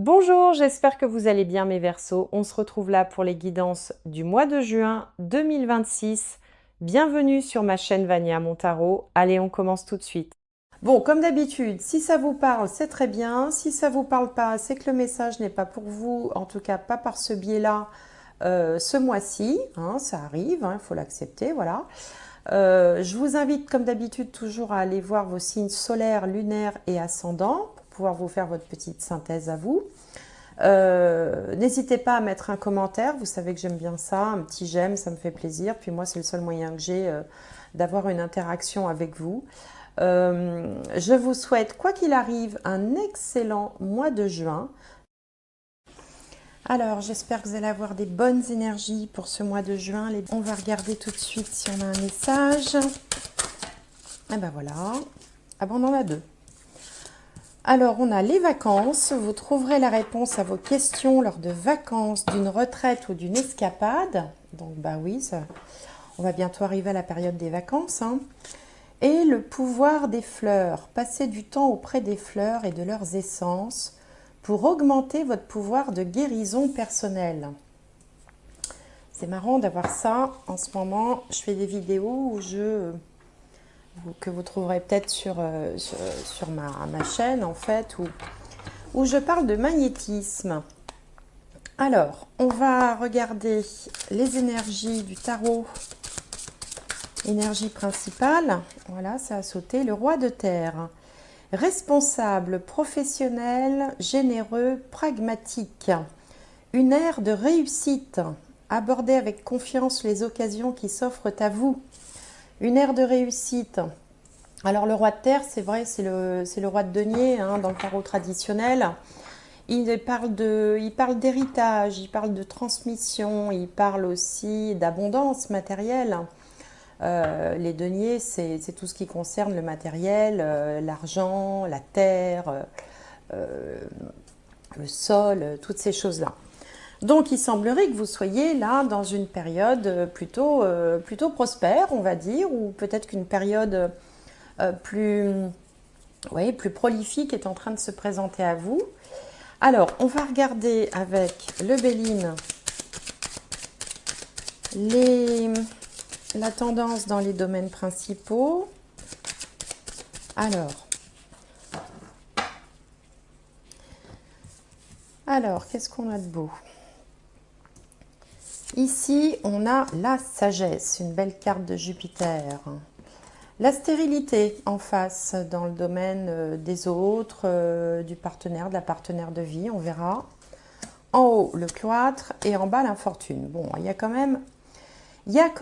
Bonjour, j'espère que vous allez bien mes Verseaux. On se retrouve là pour les guidances du mois de juin 2026. Bienvenue sur ma chaîne Vania Montaro. Allez, on commence tout de suite. Bon, comme d'habitude, si ça vous parle, c'est très bien. Si ça vous parle pas, c'est que le message n'est pas pour vous, en tout cas pas par ce biais-là, ce mois-ci. Hein, ça arrive, il faut l'accepter, voilà. Je vous invite, comme d'habitude, toujours à aller voir vos signes solaires, lunaires et ascendants pour pouvoir vous faire votre petite synthèse à vous. N'hésitez pas à mettre un commentaire, vous savez que j'aime bien ça, un petit j'aime, ça me fait plaisir. Puis moi, c'est le seul moyen que j'ai d'avoir une interaction avec vous. Je vous souhaite, quoi qu'il arrive, un excellent mois de juin. Alors, j'espère que vous allez avoir des bonnes énergies pour ce mois de juin. On va regarder tout de suite si on a un message. Et ben voilà. Ah bon, on en a deux. Alors, on a les vacances. Vous trouverez la réponse à vos questions lors de vacances, d'une retraite ou d'une escapade. Donc, bah oui, on va bientôt arriver à la période des vacances. Hein. Et le pouvoir des fleurs. Passez du temps auprès des fleurs et de leurs essences pour augmenter votre pouvoir de guérison personnelle. C'est marrant d'avoir ça en ce moment. Je fais des vidéos que vous trouverez peut-être sur ma chaîne en fait, où je parle de magnétisme. Alors, on va regarder les énergies du tarot. Énergie principale, voilà, ça a sauté. Le roi de terre. Responsable, professionnel, généreux, pragmatique. Une ère de réussite. Abordez avec confiance les occasions qui s'offrent à vous. Une ère de réussite. Alors le roi de terre, c'est vrai, c'est le roi de denier hein, dans le tarot traditionnel. Il parle d'héritage, il parle de transmission, il parle aussi d'abondance matérielle. Les deniers, c'est tout ce qui concerne le matériel, l'argent, la terre, le sol, toutes ces choses-là. Donc il semblerait que vous soyez là dans une période plutôt prospère, on va dire, ou peut-être qu'une période plus prolifique est en train de se présenter à vous. Alors, on va regarder avec le Béline la tendance dans les domaines principaux. Alors qu'est-ce qu'on a de beau? Ici, on a la sagesse, une belle carte de Jupiter. La stérilité en face dans le domaine des autres, du partenaire, de la partenaire de vie, on verra. En haut, le cloître et en bas, l'infortune. Bon, il y a quand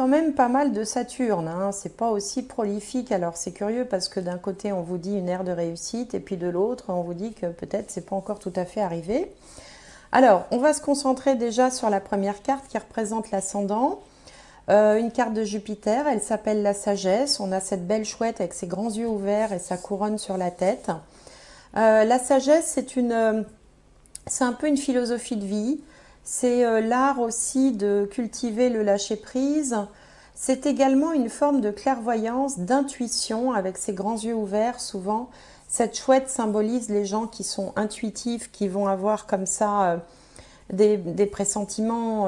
même pas mal de Saturne. Hein. C'est pas aussi prolifique. Alors, c'est curieux parce que d'un côté, on vous dit une ère de réussite et puis de l'autre, on vous dit que peut-être c'est pas encore tout à fait arrivé. Alors, on va se concentrer déjà sur la première carte qui représente l'ascendant. Une carte de Jupiter, elle s'appelle la sagesse. On a cette belle chouette avec ses grands yeux ouverts et sa couronne sur la tête. La sagesse, c'est un peu une philosophie de vie. C'est l'art aussi de cultiver le lâcher-prise. C'est également une forme de clairvoyance, d'intuition avec ses grands yeux ouverts. Souvent, cette chouette symbolise les gens qui sont intuitifs, qui vont avoir comme ça des pressentiments,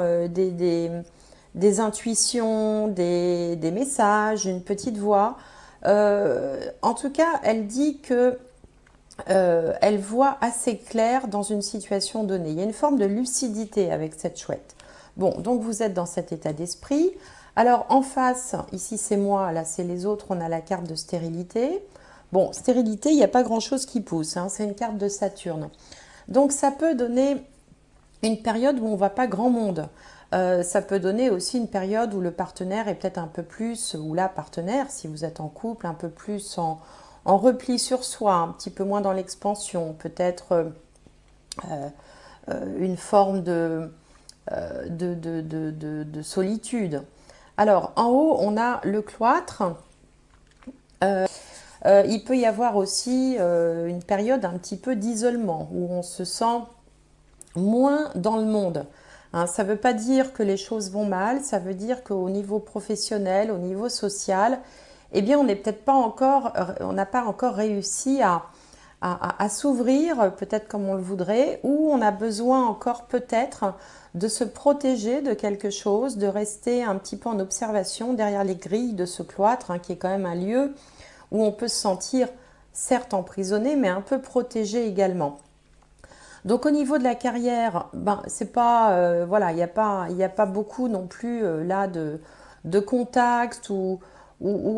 des intuitions, des messages, une petite voix. En tout cas, elle dit que elle voit assez clair dans une situation donnée. Il y a une forme de lucidité avec cette chouette. Bon, donc vous êtes dans cet état d'esprit. Alors en face, ici c'est moi, là c'est les autres, on a la carte de stérilité. Bon, stérilité, il n'y a pas grand-chose qui pousse, hein, c'est une carte de Saturne. Donc ça peut donner une période où on ne va pas grand monde. Ça peut donner aussi une période où le partenaire est peut-être un peu plus, ou la partenaire, si vous êtes en couple, un peu plus en repli sur soi, un petit peu moins dans l'expansion, peut-être une forme de solitude. Alors, en haut, on a le cloître. Il peut y avoir aussi une période un petit peu d'isolement, où on se sent moins dans le monde. Hein, ça ne veut pas dire que les choses vont mal, ça veut dire qu'au niveau professionnel, au niveau social, eh bien, on n'est peut-être pas encore, on n'a pas encore réussi à s'ouvrir, peut-être comme on le voudrait, ou on a besoin encore peut-être de se protéger de quelque chose, de rester un petit peu en observation derrière les grilles de ce cloître, hein, qui est quand même un lieu où on peut se sentir certes emprisonné, mais un peu protégé également. Donc au niveau de la carrière, ben, c'est pas, voilà, il y a pas beaucoup non plus là de contacts ou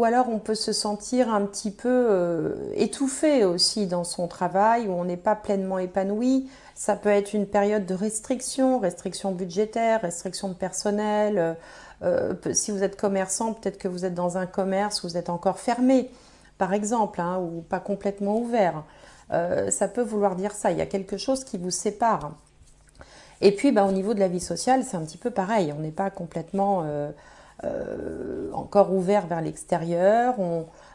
alors on peut se sentir un petit peu étouffé aussi dans son travail où on n'est pas pleinement épanoui. Ça peut être une période de restriction, restriction budgétaire, restriction de personnel. Si vous êtes commerçant, peut-être que vous êtes dans un commerce où vous êtes encore fermé, par exemple, hein, ou pas complètement ouvert. Ça peut vouloir dire ça. Il y a quelque chose qui vous sépare. Et puis, bah, au niveau de la vie sociale, c'est un petit peu pareil. On n'est pas complètement encore ouvert vers l'extérieur.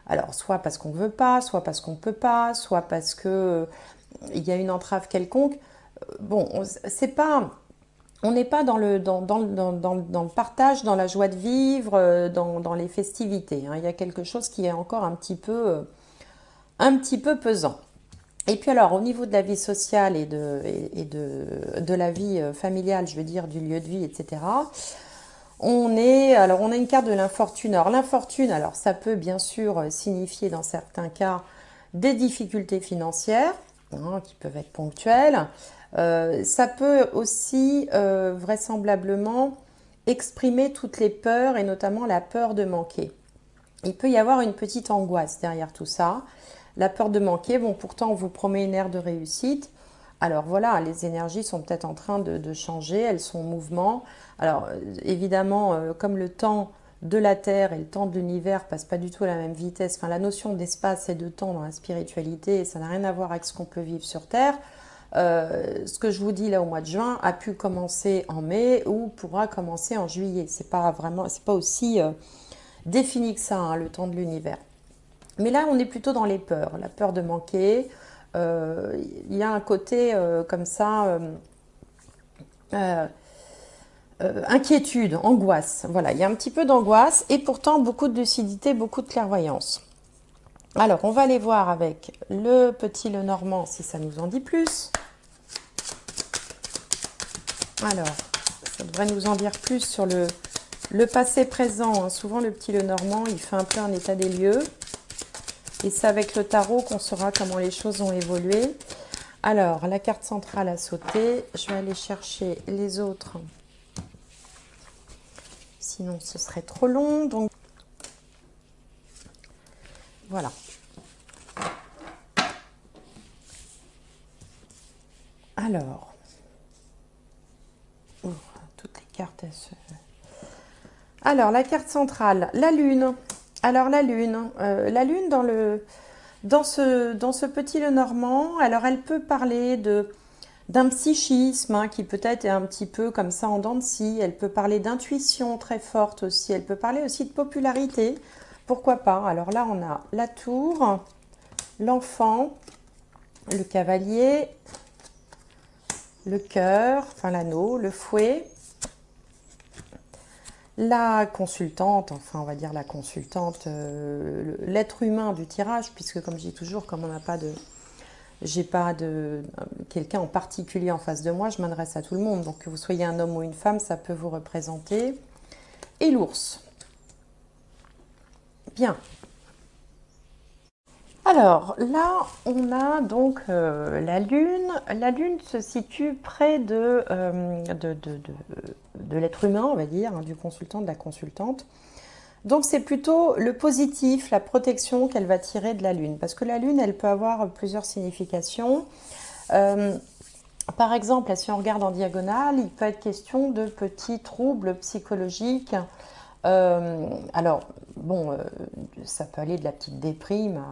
Alors, soit parce qu'on ne veut pas, soit parce qu'on ne peut pas, soit parce que il y a une entrave quelconque. Bon, c'est pas, on n'est pas dans le partage, dans la joie de vivre, dans les festivités, hein. Il y a quelque chose qui est encore un petit peu pesant. Et puis alors, au niveau de la vie sociale et de la vie familiale, je veux dire, du lieu de vie, etc., on a une carte de l'infortune. Alors l'infortune, alors ça peut bien sûr signifier dans certains cas des difficultés financières, hein, qui peuvent être ponctuelles. Ça peut aussi vraisemblablement exprimer toutes les peurs et notamment la peur de manquer. Il peut y avoir une petite angoisse derrière tout ça. La peur de manquer, bon, pourtant on vous promet une ère de réussite. Alors voilà, les énergies sont peut-être en train de changer, elles sont en mouvement. Alors évidemment, comme le temps de la Terre et le temps de l'univers passent pas du tout à la même vitesse, enfin la notion d'espace et de temps dans la spiritualité, ça n'a rien à voir avec ce qu'on peut vivre sur Terre. Ce que je vous dis là au mois de juin a pu commencer en mai ou pourra commencer en juillet. C'est pas vraiment, c'est pas aussi défini que ça, hein, le temps de l'univers. Mais là, on est plutôt dans les peurs, la peur de manquer. Il y a un côté comme ça, euh, inquiétude, angoisse. Voilà, il y a un petit peu d'angoisse et pourtant beaucoup de lucidité, beaucoup de clairvoyance. Alors, on va aller voir avec le petit Lenormand si ça nous en dit plus. Alors, ça devrait nous en dire plus sur le passé présent, hein. Souvent, le petit Lenormand, il fait un peu un état des lieux. Et c'est avec le tarot qu'on saura comment les choses ont évolué. Alors, la carte centrale a sauté. Je vais aller chercher les autres. Sinon, ce serait trop long. Donc, voilà. Alors, toutes les cartes, Alors, la carte centrale, la Lune. Alors, la Lune dans ce petit Lenormand, alors elle peut parler d'un psychisme, hein, qui peut-être est un petit peu comme ça en dents de scie. Elle peut parler d'intuition très forte aussi. Elle peut parler aussi de popularité. Pourquoi pas? Alors là, on a la tour, l'enfant, le cavalier, le cœur, enfin l'anneau, le fouet, la consultante, enfin on va dire la consultante, l'être humain du tirage, puisque comme je dis toujours, comme on n'a pas de... J'ai pas de quelqu'un en particulier en face de moi, je m'adresse à tout le monde. Donc que vous soyez un homme ou une femme, ça peut vous représenter. Et l'ours. Bien. Alors là, on a donc la Lune. La Lune se situe près de l'être humain, on va dire, hein, du consultant, de la consultante. Donc c'est plutôt le positif, la protection qu'elle va tirer de la Lune. Parce que la Lune, elle peut avoir plusieurs significations. Par exemple, si on regarde en diagonale, il peut être question de petits troubles psychologiques. Alors, bon, ça peut aller de la petite déprime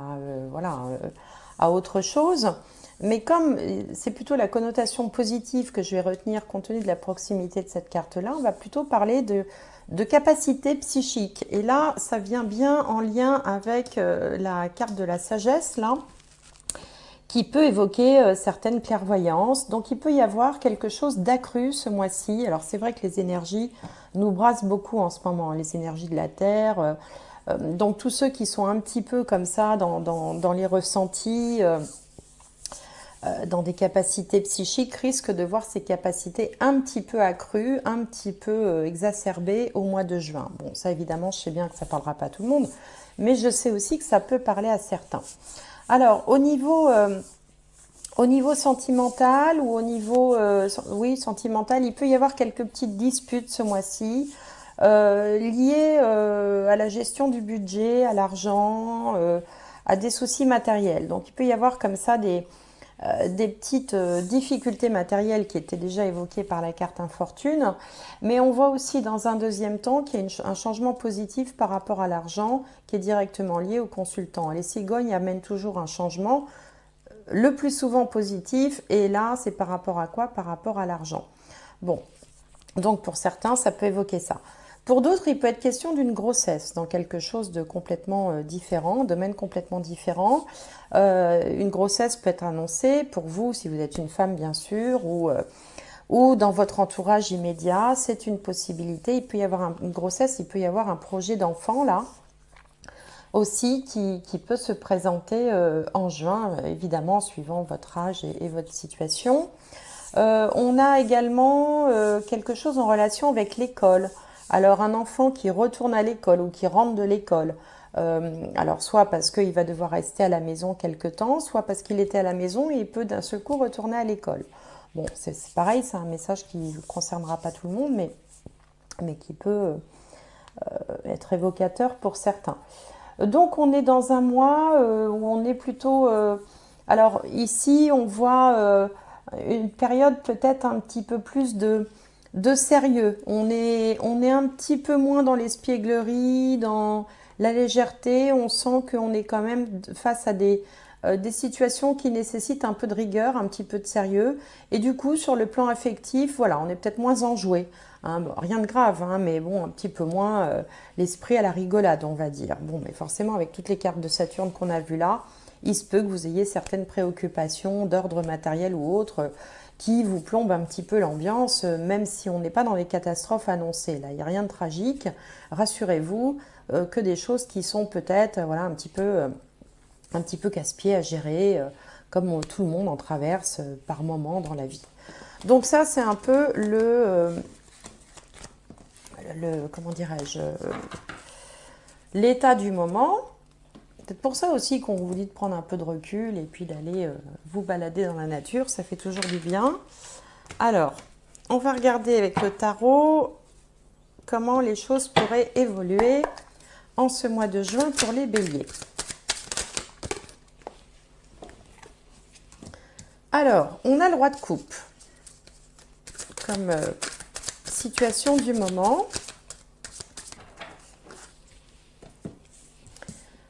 à autre chose. Mais comme c'est plutôt la connotation positive que je vais retenir compte tenu de la proximité de cette carte-là, on va plutôt parler de capacité psychique. Et là, ça vient bien en lien avec la carte de la sagesse, là, qui peut évoquer certaines clairvoyances. Donc il peut y avoir quelque chose d'accru ce mois-ci. Alors c'est vrai que les énergies nous brassent beaucoup en ce moment, les énergies de la Terre. Donc tous ceux qui sont un petit peu comme ça dans les ressentis, dans des capacités psychiques, risque de voir ses capacités un petit peu accrues, un petit peu exacerbées au mois de juin. Bon, ça évidemment, je sais bien que ça ne parlera pas à tout le monde, mais je sais aussi que ça peut parler à certains. Alors, au niveau sentimental ou au niveau oui, sentimental, il peut y avoir quelques petites disputes ce mois-ci liées à la gestion du budget, à l'argent, à des soucis matériels. Donc il peut y avoir comme ça des petites difficultés matérielles qui étaient déjà évoquées par la carte infortune, mais on voit aussi dans un deuxième temps qu'il y a un changement positif par rapport à l'argent qui est directement lié au consultant. Les cigognes amènent toujours un changement, le plus souvent positif, et là c'est par rapport à quoi? Par rapport à l'argent. Bon, donc pour certains ça peut évoquer ça. Pour d'autres, il peut être question d'une grossesse dans quelque chose de complètement différent, domaine complètement différent. Une grossesse peut être annoncée pour vous, si vous êtes une femme bien sûr, ou dans votre entourage immédiat, c'est une possibilité. Il peut y avoir une grossesse, il peut y avoir un projet d'enfant là, aussi qui peut se présenter en juin, évidemment, suivant votre âge et votre situation. On a également quelque chose en relation avec l'école. Alors un enfant qui retourne à l'école ou qui rentre de l'école, alors soit parce qu'il va devoir rester à la maison quelque temps, soit parce qu'il était à la maison et il peut d'un seul coup retourner à l'école. Bon, c'est pareil, c'est un message qui ne concernera pas tout le monde, mais qui peut être évocateur pour certains. Donc on est dans un mois où on est plutôt... alors ici on voit une période peut-être un petit peu plus de sérieux. On est un petit peu moins dans l'espièglerie, dans la légèreté. On sent qu'on est quand même face à des situations qui nécessitent un peu de rigueur, un petit peu de sérieux. Et du coup, sur le plan affectif, voilà, on est peut-être moins enjoué. Hein, bon, rien de grave, hein, mais bon, un petit peu moins l'esprit à la rigolade, on va dire. Bon, mais forcément, avec toutes les cartes de Saturne qu'on a vues là, il se peut que vous ayez certaines préoccupations d'ordre matériel ou autre qui vous plombent un petit peu l'ambiance, même si on n'est pas dans les catastrophes annoncées. Là, il n'y a rien de tragique. Rassurez-vous que des choses qui sont peut-être voilà, un petit peu casse-pied à gérer, comme tout le monde en traverse par moment dans la vie. Donc ça, c'est un peu comment dirais-je, l'état du moment. Peut-être pour ça aussi qu'on vous dit de prendre un peu de recul et puis d'aller vous balader dans la nature, ça fait toujours du bien. Alors, on va regarder avec le tarot comment les choses pourraient évoluer en ce mois de juin pour les béliers. Alors, on a le roi de coupe comme situation du moment.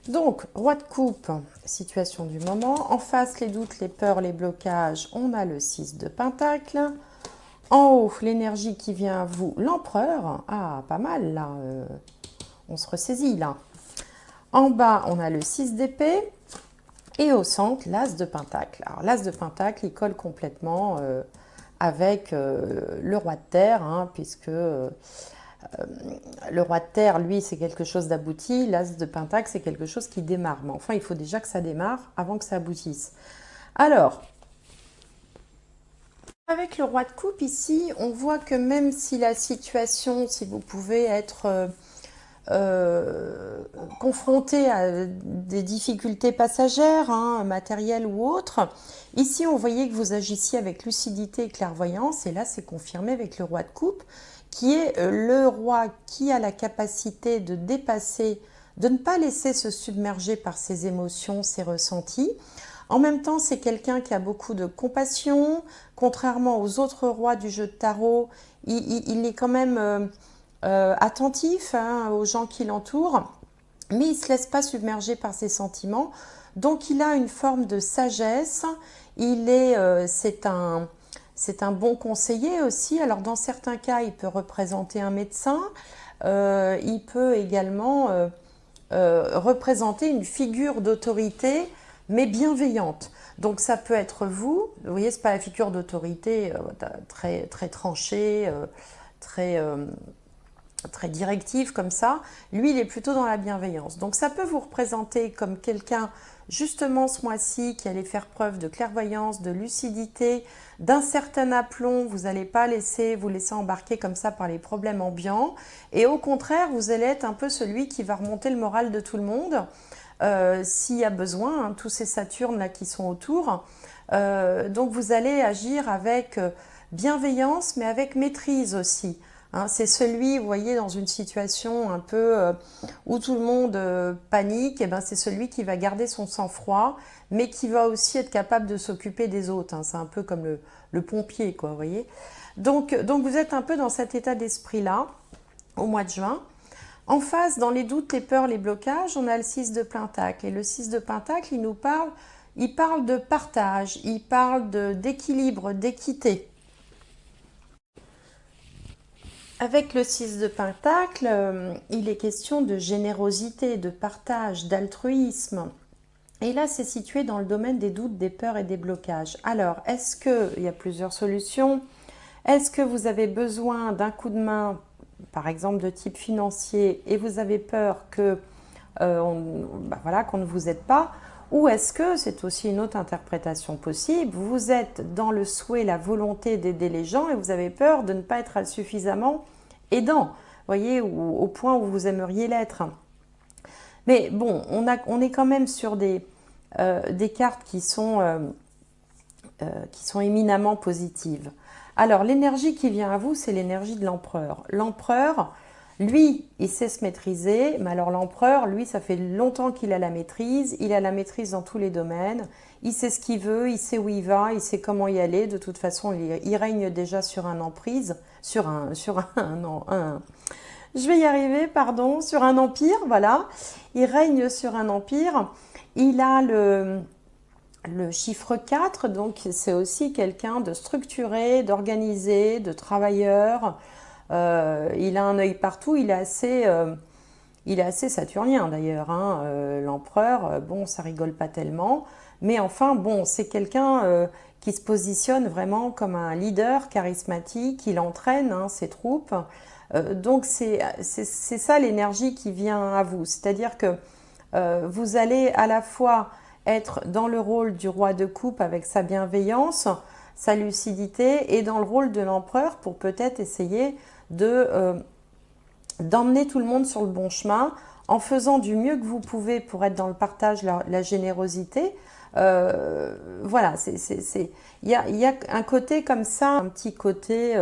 Donc, roi de coupe, situation du moment. En face, les doutes, les peurs, les blocages, on a le 6 de pentacle. En haut, l'énergie qui vient à vous, l'empereur. Ah, pas mal là, on se ressaisit là. En bas, on a le 6 d'épée. Et au centre, l'as de pentacle. Alors, l'as de pentacle, il colle complètement avec le roi de terre, hein, puisque... le roi de terre, lui, c'est quelque chose d'abouti. L'as de pentacle, c'est quelque chose qui démarre. Mais enfin, il faut déjà que ça démarre avant que ça aboutisse. Alors, avec le roi de coupe ici, on voit que même si la situation, si vous pouvez être confronté à des difficultés passagères, hein, matérielles ou autres, ici, on voyait que vous agissiez avec lucidité et clairvoyance. Et là, c'est confirmé avec le roi de coupe, qui est le roi qui a la capacité de dépasser, de ne pas laisser se submerger par ses émotions, ses ressentis. En même temps, c'est quelqu'un qui a beaucoup de compassion. Contrairement aux autres rois du jeu de tarot, il est quand même attentif hein, aux gens qui l'entourent, mais il ne se laisse pas submerger par ses sentiments. Donc, il a une forme de sagesse. C'est un bon conseiller aussi. Alors, dans certains cas, il peut représenter un médecin. Il peut également représenter une figure d'autorité, mais bienveillante. Donc, ça peut être vous. Vous voyez, ce n'est pas la figure d'autorité très, très tranchée, très directive comme ça. Lui, il est plutôt dans la bienveillance. Donc, ça peut vous représenter comme quelqu'un justement ce mois-ci, qui allez faire preuve de clairvoyance, de lucidité, d'un certain aplomb. Vous n'allez pas vous laisser embarquer comme ça par les problèmes ambiants. Et au contraire, vous allez être un peu celui qui va remonter le moral de tout le monde, s'il y a besoin, hein, tous ces Saturnes là qui sont autour. Donc vous allez agir avec bienveillance, mais avec maîtrise aussi. Hein, c'est celui, vous voyez, dans une situation un peu où tout le monde panique, et ben c'est celui qui va garder son sang-froid, mais qui va aussi être capable de s'occuper des autres. Hein. C'est un peu comme le pompier, quoi, vous voyez. Donc vous êtes un peu dans cet état d'esprit-là au mois de juin. En face, dans les doutes, les peurs, les blocages, on a le 6 de Pentacle. Et le 6 de Pentacle, il parle de partage, il parle d'équilibre, d'équité. Avec le 6 de Pentacle, il est question de générosité, de partage, d'altruisme. Et là, c'est situé dans le domaine des doutes, des peurs et des blocages. Alors, il y a plusieurs solutions. Est-ce que vous avez besoin d'un coup de main, par exemple de type financier, et vous avez peur qu'on ne vous aide pas? Ou est-ce que, c'est aussi une autre interprétation possible, vous êtes dans le souhait, la volonté d'aider les gens et vous avez peur de ne pas être suffisamment aidant, voyez, au point où vous aimeriez l'être. Mais bon, on est quand même sur des cartes qui sont éminemment positives. Alors, l'énergie qui vient à vous, c'est l'énergie de l'empereur. L'empereur, lui, il sait se maîtriser, mais alors l'empereur, lui, ça fait longtemps qu'il a la maîtrise, il a la maîtrise dans tous les domaines, il sait ce qu'il veut, il sait où il va, il sait comment y aller, de toute façon, il règne déjà sur un emprise, je vais y arriver, pardon, sur un empire, voilà, il règne sur un empire, il a le chiffre 4, donc c'est aussi quelqu'un de structuré, d'organisé, de travailleur. Il a un œil partout, il est assez saturnien d'ailleurs. Hein. L'empereur, bon, ça rigole pas tellement. Mais enfin, bon, c'est quelqu'un qui se positionne vraiment comme un leader charismatique, il entraîne hein, ses troupes. Donc c'est ça l'énergie qui vient à vous. C'est-à-dire que vous allez à la fois être dans le rôle du roi de coupe avec sa bienveillance, sa lucidité, et dans le rôle de l'empereur pour peut-être essayer d'emmener tout le monde sur le bon chemin en faisant du mieux que vous pouvez pour être dans le partage, la générosité. Voilà, il y a un côté comme ça, un petit côté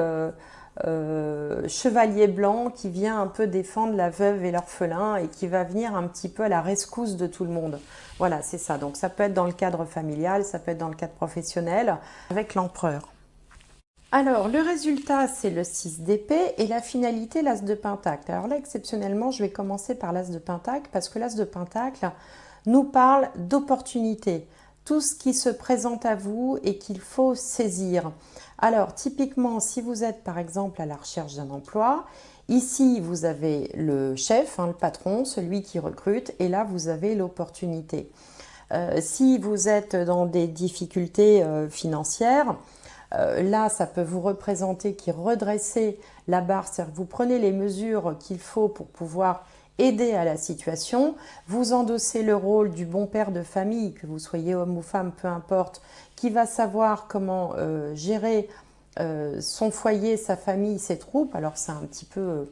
chevalier blanc qui vient un peu défendre la veuve et l'orphelin et qui va venir un petit peu à la rescousse de tout le monde. Voilà, c'est ça. Donc ça peut être dans le cadre familial, ça peut être dans le cadre professionnel, avec l'empereur. Alors, le résultat, c'est le 6 d'épée et la finalité, l'as de pentacle. Alors là, exceptionnellement, je vais commencer par l'as de pentacle parce que l'as de pentacle nous parle d'opportunités, tout ce qui se présente à vous et qu'il faut saisir. Alors, typiquement, si vous êtes par exemple à la recherche d'un emploi, ici, vous avez le chef, hein, le patron, celui qui recrute, et là, vous avez l'opportunité. Si vous êtes dans des difficultés financières, là, ça peut vous représenter qui redressez la barre, c'est-à-dire que vous prenez les mesures qu'il faut pour pouvoir aider à la situation, vous endossez le rôle du bon père de famille, que vous soyez homme ou femme, peu importe, qui va savoir comment gérer son foyer, sa famille, ses troupes. Alors c'est un petit peu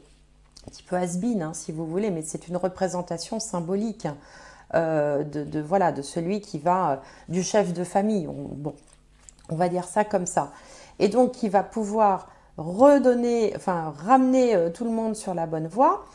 has-been, hein, si vous voulez, mais c'est une représentation symbolique de celui qui va, du chef de famille. On va dire ça comme ça. Et donc, qui va pouvoir ramener tout le monde sur la bonne voie.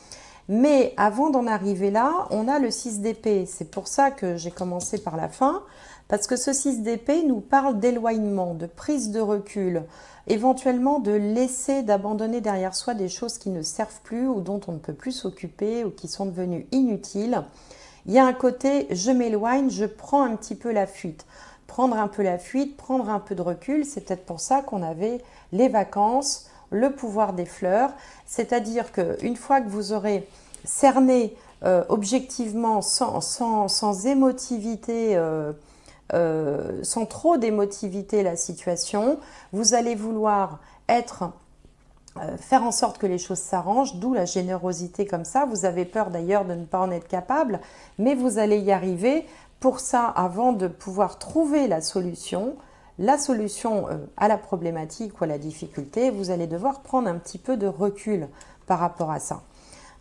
Mais avant d'en arriver là, on a le 6 d'épée. C'est pour ça que j'ai commencé par la fin, parce que ce 6 d'épée nous parle d'éloignement, de prise de recul, éventuellement de laisser, d'abandonner derrière soi des choses qui ne servent plus ou dont on ne peut plus s'occuper ou qui sont devenues inutiles. Il y a un côté, je m'éloigne, je prends un petit peu la fuite. Prendre un peu la fuite, prendre un peu de recul, c'est peut-être pour ça qu'on avait les vacances, le pouvoir des fleurs, c'est-à-dire qu'une fois que vous aurez cerné objectivement, sans émotivité, sans trop d'émotivité la situation, vous allez vouloir faire en sorte que les choses s'arrangent, d'où la générosité comme ça. Vous avez peur d'ailleurs de ne pas en être capable, mais vous allez y arriver pour ça, avant de pouvoir trouver la solution à la problématique ou à la difficulté, vous allez devoir prendre un petit peu de recul par rapport à ça.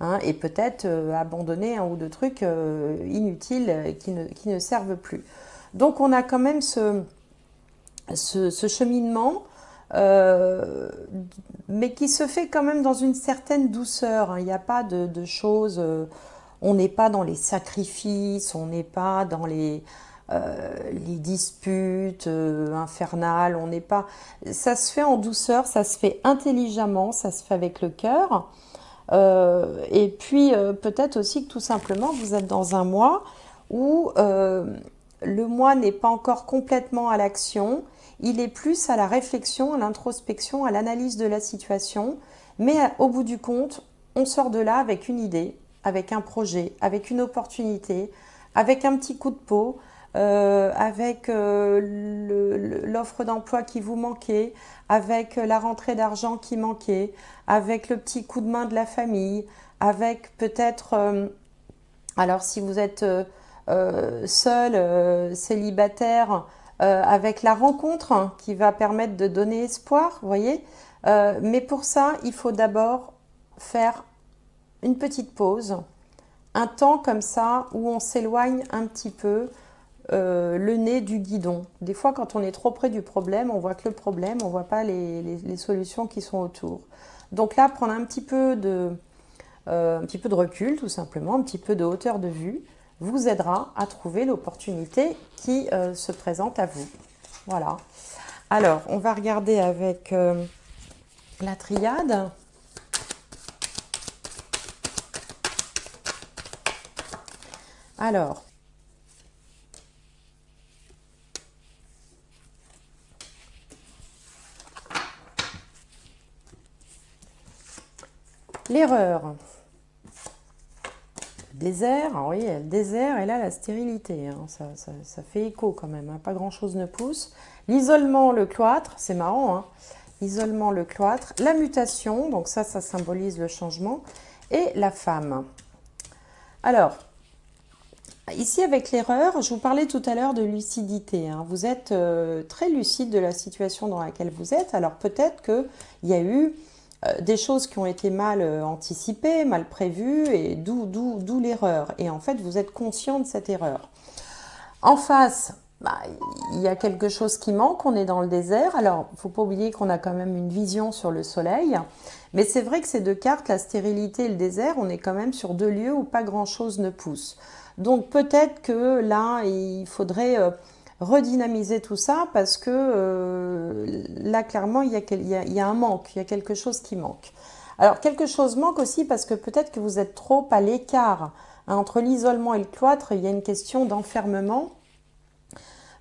Hein, et peut-être abandonner un ou deux trucs inutiles qui ne servent plus. Donc on a quand même ce cheminement, mais qui se fait quand même dans une certaine douceur. Hein. Il n'y a pas de choses, on n'est pas dans les sacrifices, on n'est pas dans les disputes infernales, on n'est pas. Ça se fait en douceur, ça se fait intelligemment, ça se fait avec le cœur. Et puis peut-être aussi que tout simplement vous êtes dans un mois où le moi n'est pas encore complètement à l'action, il est plus à la réflexion, à l'introspection, à l'analyse de la situation, mais au bout du compte, on sort de là avec une idée, avec un projet, avec une opportunité, avec un petit coup de peau, avec l'offre d'emploi qui vous manquait, avec la rentrée d'argent qui manquait, avec le petit coup de main de la famille, avec peut-être, alors si vous êtes seul, célibataire, avec la rencontre hein, qui va permettre de donner espoir, vous voyez. Mais pour ça, il faut d'abord faire une petite pause, un temps comme ça où on s'éloigne un petit peu le nez du guidon. Des fois, quand on est trop près du problème, on voit que le problème, on voit pas les solutions qui sont autour. Donc là, prendre un petit peu de recul, tout simplement, un petit peu de hauteur de vue, vous aidera à trouver l'opportunité qui se présente à vous. Voilà. Alors, on va regarder avec la triade. Alors, l'erreur. Désert, alors oui, il y a le désert et là la stérilité, hein, ça fait écho quand même, hein, pas grand chose ne pousse. L'isolement, le cloître, c'est marrant, hein, l'isolement, le cloître, la mutation, donc ça symbolise le changement, et la femme. Alors, ici avec l'erreur, je vous parlais tout à l'heure de lucidité, hein, vous êtes très lucide de la situation dans laquelle vous êtes, alors peut-être qu'il y a eu des choses qui ont été mal anticipées, mal prévues, et d'où l'erreur. Et en fait, vous êtes conscient de cette erreur. En face, il y a quelque chose qui manque, on est dans le désert. Alors, il ne faut pas oublier qu'on a quand même une vision sur le soleil. Mais c'est vrai que ces deux cartes, la stérilité et le désert, on est quand même sur deux lieux où pas grand-chose ne pousse. Donc peut-être que là, il faudrait redynamiser tout ça parce que là, clairement, il y a un manque, il y a quelque chose qui manque. Alors, quelque chose manque aussi parce que peut-être que vous êtes trop à l'écart. Hein, entre l'isolement et le cloître, il y a une question d'enfermement.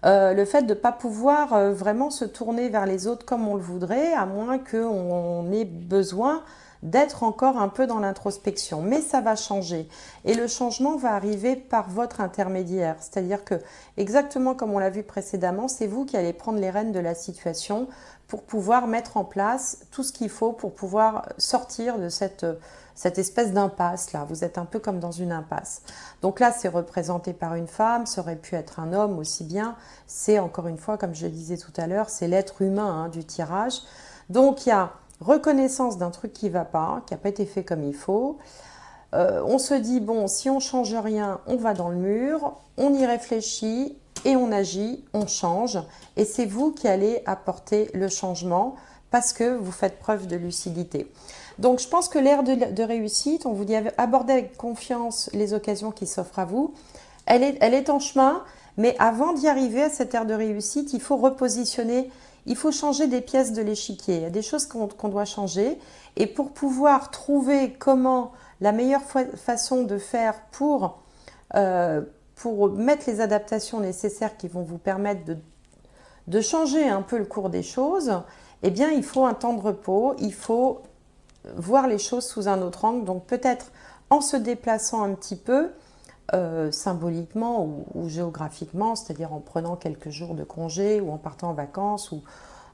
Le fait de ne pas pouvoir vraiment se tourner vers les autres comme on le voudrait, à moins qu'on ait besoin d'être encore un peu dans l'introspection. Mais ça va changer. Et le changement va arriver par votre intermédiaire. C'est-à-dire que, exactement comme on l'a vu précédemment, c'est vous qui allez prendre les rênes de la situation pour pouvoir mettre en place tout ce qu'il faut pour pouvoir sortir de cette espèce d'impasse là. Vous êtes un peu comme dans une impasse. Donc là, c'est représenté par une femme, ça aurait pu être un homme aussi bien. C'est encore une fois, comme je le disais tout à l'heure, c'est l'être humain hein, du tirage. Donc il y a reconnaissance d'un truc qui ne va pas, qui n'a pas été fait comme il faut. On se dit, bon, si on ne change rien, on va dans le mur, on y réfléchit et on agit, on change. Et c'est vous qui allez apporter le changement parce que vous faites preuve de lucidité. Donc, je pense que l'ère de réussite, on vous dit abordez avec confiance les occasions qui s'offrent à vous. Elle est en chemin, mais avant d'y arriver à cette ère de réussite, il faut repositionner, il faut changer des pièces de l'échiquier. Il y a des choses qu'on doit changer. Et pour pouvoir trouver comment la meilleure façon de faire pour mettre les adaptations nécessaires qui vont vous permettre de changer un peu le cours des choses, eh bien, il faut un temps de repos, il faut voir les choses sous un autre angle. Donc, peut-être en se déplaçant un petit peu, symboliquement ou géographiquement, c'est-à-dire en prenant quelques jours de congé ou en partant en vacances ou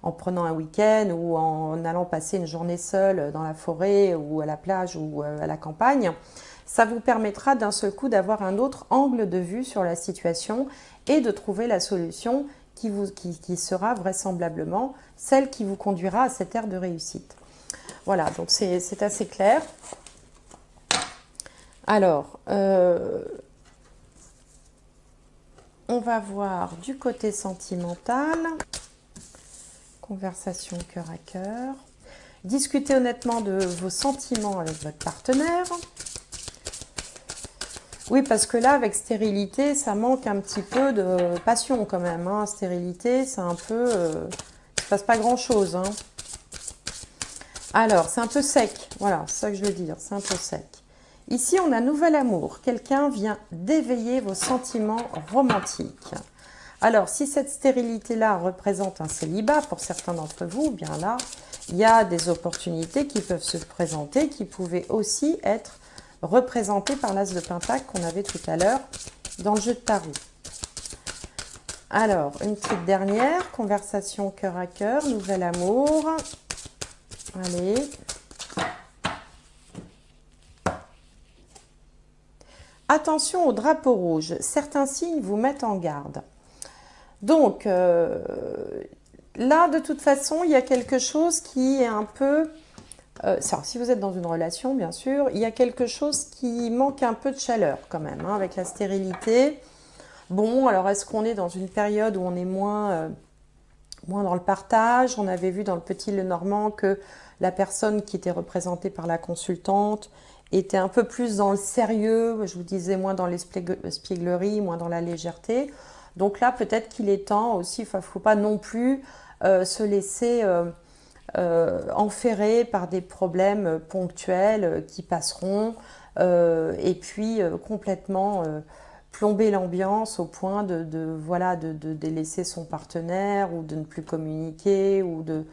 en prenant un week-end ou en allant passer une journée seule dans la forêt ou à la plage ou à la campagne, ça vous permettra d'un seul coup d'avoir un autre angle de vue sur la situation et de trouver la solution qui sera vraisemblablement celle qui vous conduira à cette ère de réussite. Voilà, donc c'est assez clair. Alors, on va voir du côté sentimental. Conversation cœur à cœur. Discutez honnêtement de vos sentiments avec votre partenaire. Oui, parce que là, avec stérilité, ça manque un petit peu de passion quand même. Hein. Stérilité, c'est un peu... il ne se passe pas grand-chose. Hein. Alors, c'est un peu sec. Voilà, c'est ça que je veux dire. C'est un peu sec. Ici, on a nouvel amour. Quelqu'un vient d'éveiller vos sentiments romantiques. Alors, si cette stérilité-là représente un célibat pour certains d'entre vous, bien là, il y a des opportunités qui peuvent se présenter, qui pouvaient aussi être représentées par l'As de Pentacle qu'on avait tout à l'heure dans le jeu de tarot. Alors, une petite dernière, conversation cœur à cœur, nouvel amour. Allez. Attention au drapeau rouge, certains signes vous mettent en garde. Donc, là, de toute façon, il y a quelque chose qui est un peu... si vous êtes dans une relation, bien sûr, il y a quelque chose qui manque un peu de chaleur quand même, hein, avec la stérilité. Bon, alors est-ce qu'on est dans une période où on est moins dans le partage? On avait vu dans le Petit Lenormand que la personne qui était représentée par la consultante était un peu plus dans le sérieux, je vous disais, moins dans l'espièglerie, moins dans la légèreté. Donc là, peut-être qu'il est temps aussi, il ne faut pas non plus se laisser enferrer par des problèmes ponctuels qui passeront et puis complètement plomber l'ambiance au point de délaisser son partenaire ou de ne plus communiquer ou de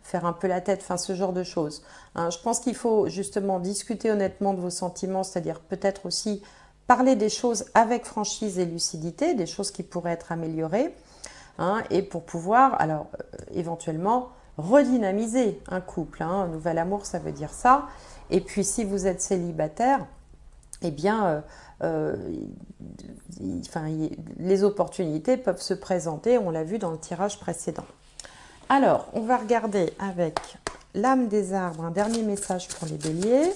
faire un peu la tête, enfin ce genre de choses. Hein, je pense qu'il faut justement discuter honnêtement de vos sentiments, c'est-à-dire peut-être aussi parler des choses avec franchise et lucidité, des choses qui pourraient être améliorées, hein, et pour pouvoir, alors éventuellement, redynamiser un couple. Hein. Un nouvel amour, ça veut dire ça. Et puis si vous êtes célibataire, eh bien, les opportunités peuvent se présenter, on l'a vu dans le tirage précédent. Alors, on va regarder avec l'âme des arbres, un dernier message pour les béliers.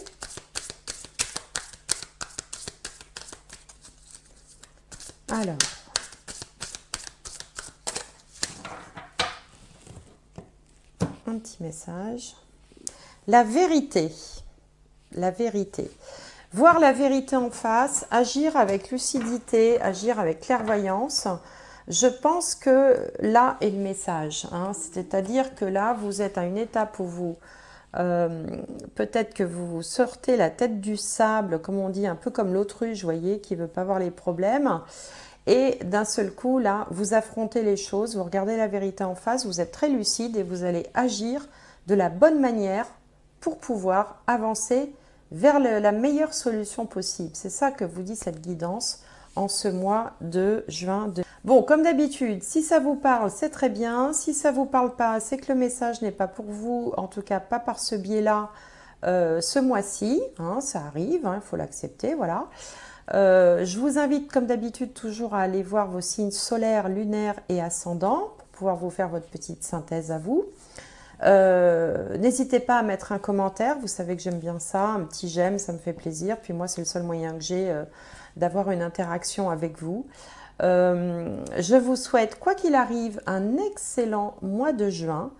Alors, un petit message. La vérité. La vérité. Voir la vérité en face, agir avec lucidité, agir avec clairvoyance. Je pense que là est le message. Hein. C'est-à-dire que là, vous êtes à une étape où vous... peut-être que vous sortez la tête du sable, comme on dit, un peu comme l'autruche, vous voyez, qui ne veut pas voir les problèmes. Et d'un seul coup, là, vous affrontez les choses, vous regardez la vérité en face, vous êtes très lucide et vous allez agir de la bonne manière pour pouvoir avancer vers la meilleure solution possible. C'est ça que vous dit cette guidance en ce mois de juin. Bon, comme d'habitude, si ça vous parle, c'est très bien. Si ça ne vous parle pas, c'est que le message n'est pas pour vous, en tout cas pas par ce biais-là, ce mois-ci. Hein, ça arrive, il faut l'accepter, voilà. Je vous invite, comme d'habitude, toujours à aller voir vos signes solaires, lunaires et ascendants pour pouvoir vous faire votre petite synthèse à vous. N'hésitez pas à mettre un commentaire, vous savez que j'aime bien ça, un petit j'aime, ça me fait plaisir. Puis moi, c'est le seul moyen que j'ai d'avoir une interaction avec vous. Je vous souhaite, quoi qu'il arrive, un excellent mois de juin.